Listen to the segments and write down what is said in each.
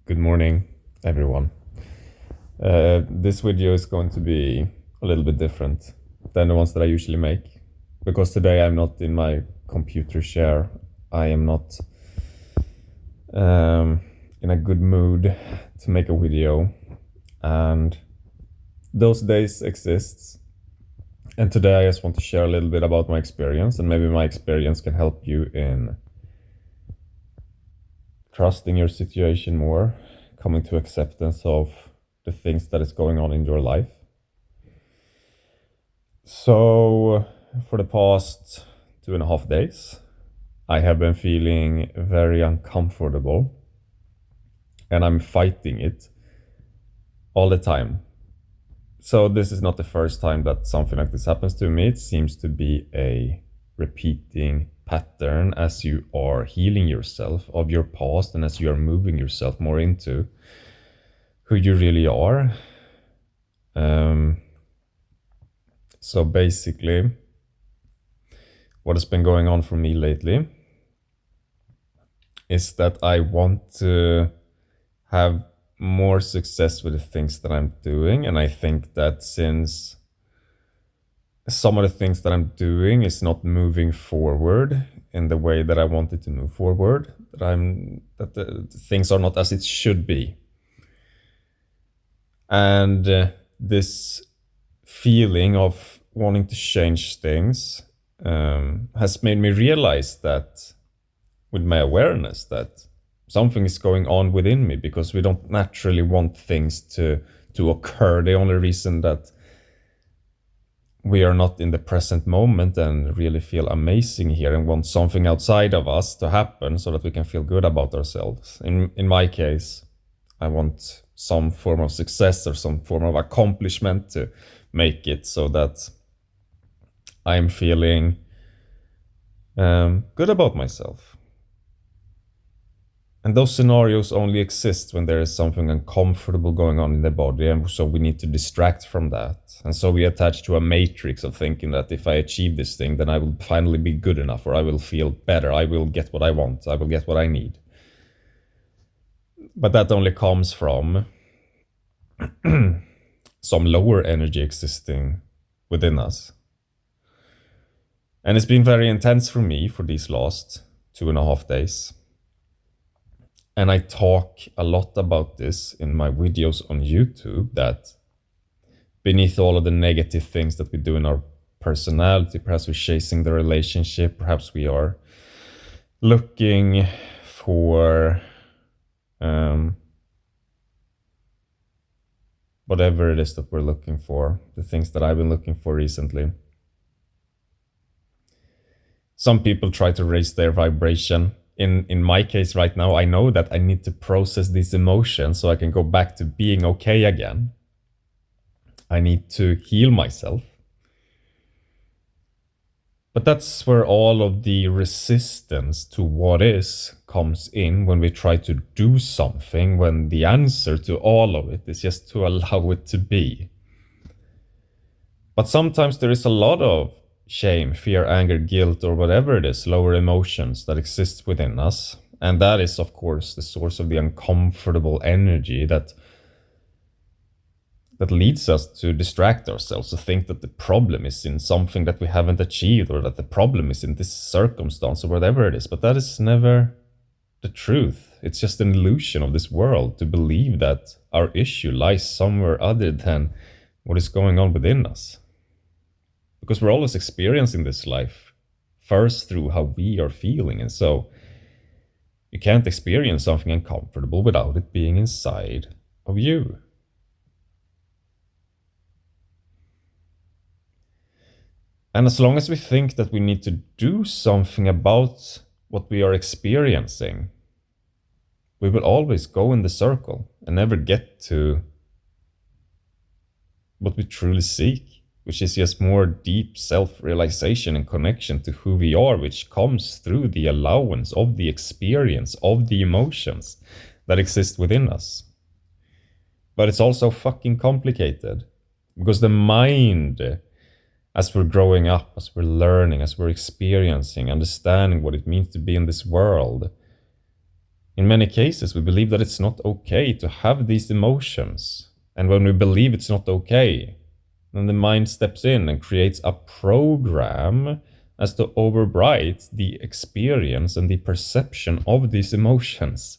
Good morning, everyone. This video is going to be a little bit different than the ones that I usually make, because today I'm not in my computer chair. I am not in a good mood to make a video, and those days exist. And today I just want to share a little bit about my experience, and maybe my experience can help you in trusting your situation more, coming to acceptance of the things that is going on in your life. So for the past 2.5 days, I have been feeling very uncomfortable, and I'm fighting it all the time. So this is not the first time that something like this happens to me. It seems to be a repeating pattern as you are healing yourself of your past and as you are moving yourself more into who you really are. So basically, what has been going on for me lately is that I want to have more success with the things that I'm doing. And I think that since some of the things that I'm doing is not moving forward in the way that I want it to move forward, that the things are not as it should be. And this feeling of wanting to change things has made me realize that, with my awareness, that something is going on within me, because we don't naturally want things to occur. The only reason that we are not in the present moment and really feel amazing here and want something outside of us to happen so that we can feel good about ourselves. In my case, I want some form of success or some form of accomplishment to make it so that I'm feeling good about myself. And those scenarios only exist when there is something uncomfortable going on in the body, and so we need to distract from that. And so we attach to a matrix of thinking that if I achieve this thing, then I will finally be good enough, or I will feel better, I will get what I want, I will get what I need. But that only comes from some lower energy existing within us. And it's been very intense for me for these last 2.5 days. And I talk a lot about this in my videos on YouTube, that beneath all of the negative things that we do in our personality, perhaps we're chasing the relationship, perhaps we are looking for whatever it is that we're looking for, the things that I've been looking for recently. Some people try to raise their vibration. In my case right now, I know that I need to process these emotions so I can go back to being okay again. I need to heal myself. But that's where all of the resistance to what is comes in, when we try to do something, when the answer to all of it is just to allow it to be. But sometimes there is a lot of shame, fear, anger, guilt, or whatever it is, lower emotions that exist within us. And that is, of course, the source of the uncomfortable energy that leads us to distract ourselves, to think that the problem is in something that we haven't achieved, or that the problem is in this circumstance, or whatever it is. But that is never the truth. It's just an illusion of this world to believe that our issue lies somewhere other than what is going on within us. Because we're always experiencing this life first through how we are feeling. And so you can't experience something uncomfortable without it being inside of you. And as long as we think that we need to do something about what we are experiencing, we will always go in the circle and never get to what we truly seek, which is just more deep self-realization and connection to who we are, which comes through the allowance of the experience of the emotions that exist within us. But it's also fucking complicated, because the mind, as we're growing up, as we're learning, as we're experiencing, understanding what it means to be in this world, In many cases, we believe that it's not okay to have these emotions. And when we believe it's not okay, then the mind steps in and creates a program as to override the experience and the perception of these emotions.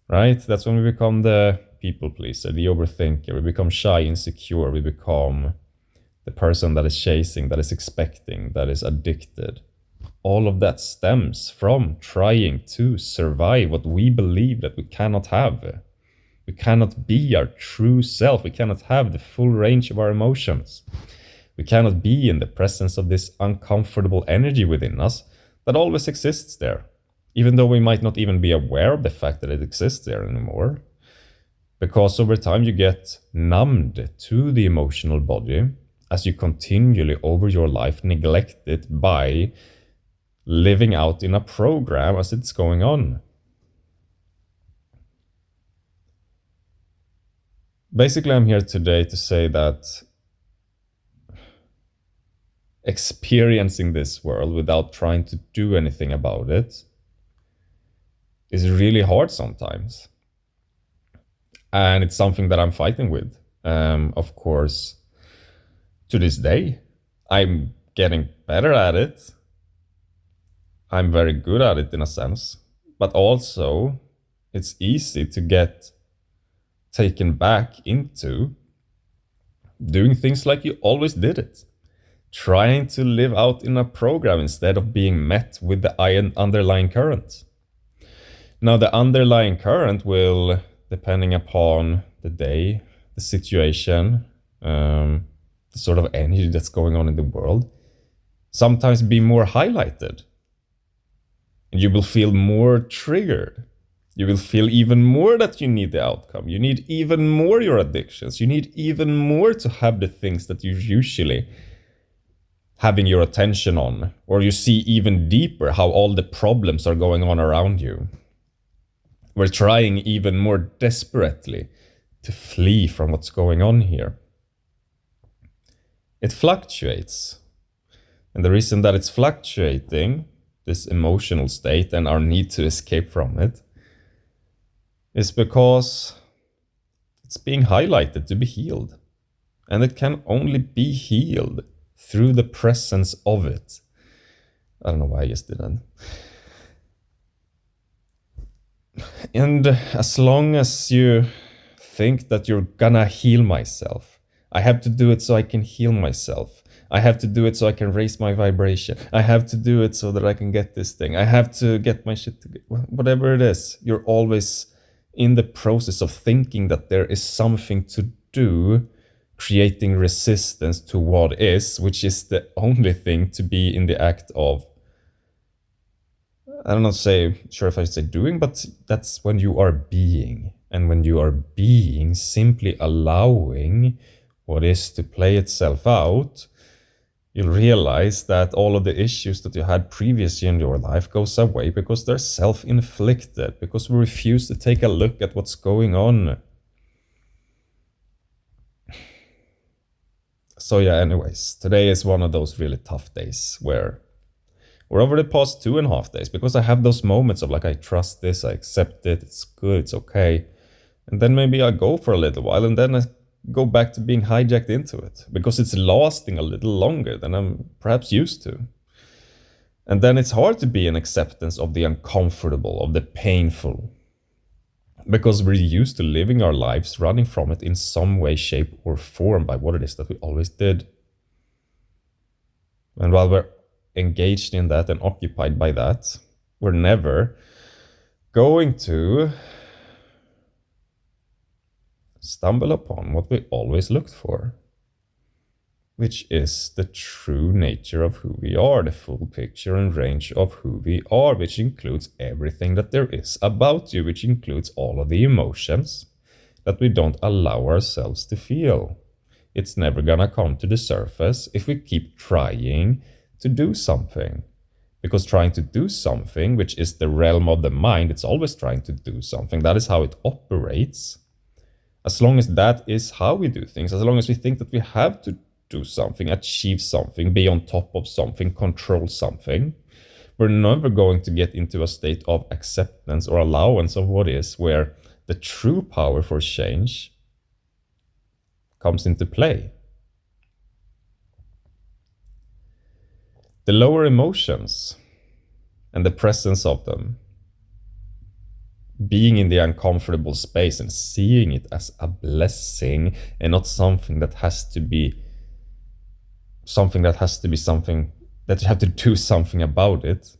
Right? That's when we become the people pleaser, the overthinker. We become shy, insecure. We become the person that is chasing, that is expecting, that is addicted. All of that stems from trying to survive what we believe that we cannot have. We cannot be our true self. We cannot have the full range of our emotions. We cannot be in the presence of this uncomfortable energy within us that always exists there, even though we might not even be aware of the fact that it exists there anymore. Because over time you get numbed to the emotional body as you continually over your life neglect it by living out in a program as it's going on. Basically, I'm here today to say that experiencing this world without trying to do anything about it is really hard sometimes. And it's something that I'm fighting with. Of course, to this day, I'm getting better at it. I'm very good at it in a sense. But also, it's easy to get taken back into doing things like you always did it. Trying to live out in a program instead of being met with the underlying current. Now, the underlying current will, depending upon the day, the situation, the sort of energy that's going on in the world, sometimes be more highlighted. And you will feel more triggered. You will feel even more that you need the outcome. You need even more your addictions. You need even more to have the things that you usually having your attention on. Or you see even deeper how all the problems are going on around you. We're trying even more desperately to flee from what's going on here. It fluctuates. And the reason that it's fluctuating, this emotional state and our need to escape from it, is because it's being highlighted to be healed. And it can only be healed through the presence of it. I don't know why I just did that. And as long as you think that you're gonna heal myself, I have to do it so I can heal myself. I have to do it so I can raise my vibration. I have to do it so that I can get this thing. I have to get my shit together. Whatever it is, you're always in the process of thinking that there is something to do, creating resistance to what is, which is the only thing to be in the act of. I'm not sure if I say doing, but that's when you are being. And when you are being, simply allowing what is to play itself out, you'll realize that all of the issues that you had previously in your life goes away because they're self-inflicted, because we refuse to take a look at what's going on. So yeah, anyways, today is one of those really tough days where we're over the past 2.5 days, because I have those moments of like, I trust this, I accept it, it's good, it's okay. And then maybe I go for a little while and then I go back to being hijacked into it because it's lasting a little longer than I'm perhaps used to. And then it's hard to be in acceptance of the uncomfortable, of the painful, because we're used to living our lives running from it in some way, shape, or form by what it is that we always did. And while we're engaged in that and occupied by that, we're never going to stumble upon what we always looked for, which is the true nature of who we are, the full picture and range of who we are, which includes everything that there is about you, which includes all of the emotions that we don't allow ourselves to feel. It's never gonna come to the surface if we keep trying to do something. Because trying to do something, which is the realm of the mind, it's always trying to do something. That is how it operates. As long as that is how we do things, as long as we think that we have to do something, achieve something, be on top of something, control something, we're never going to get into a state of acceptance or allowance of what is, where the true power for change comes into play. The lower emotions and the presence of them, being in the uncomfortable space and seeing it as a blessing and not something that has to be something that you have to do something about it.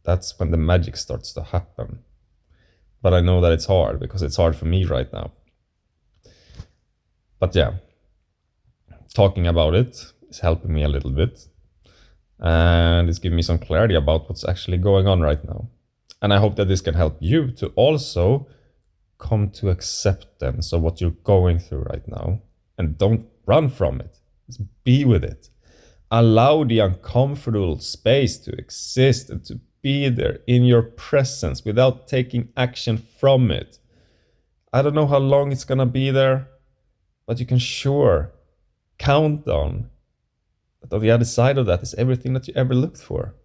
That's when the magic starts to happen. But I know that it's hard, because it's hard for me right now. But yeah, talking about it is helping me a little bit, and it's giving me some clarity about what's actually going on right now. And I hope that this can help you to also come to acceptance of what you're going through right now. And don't run from it. Just be with it. Allow the uncomfortable space to exist and to be there in your presence without taking action from it. I don't know how long it's gonna be there, but you can sure count on that on the other side of that is everything that you ever looked for.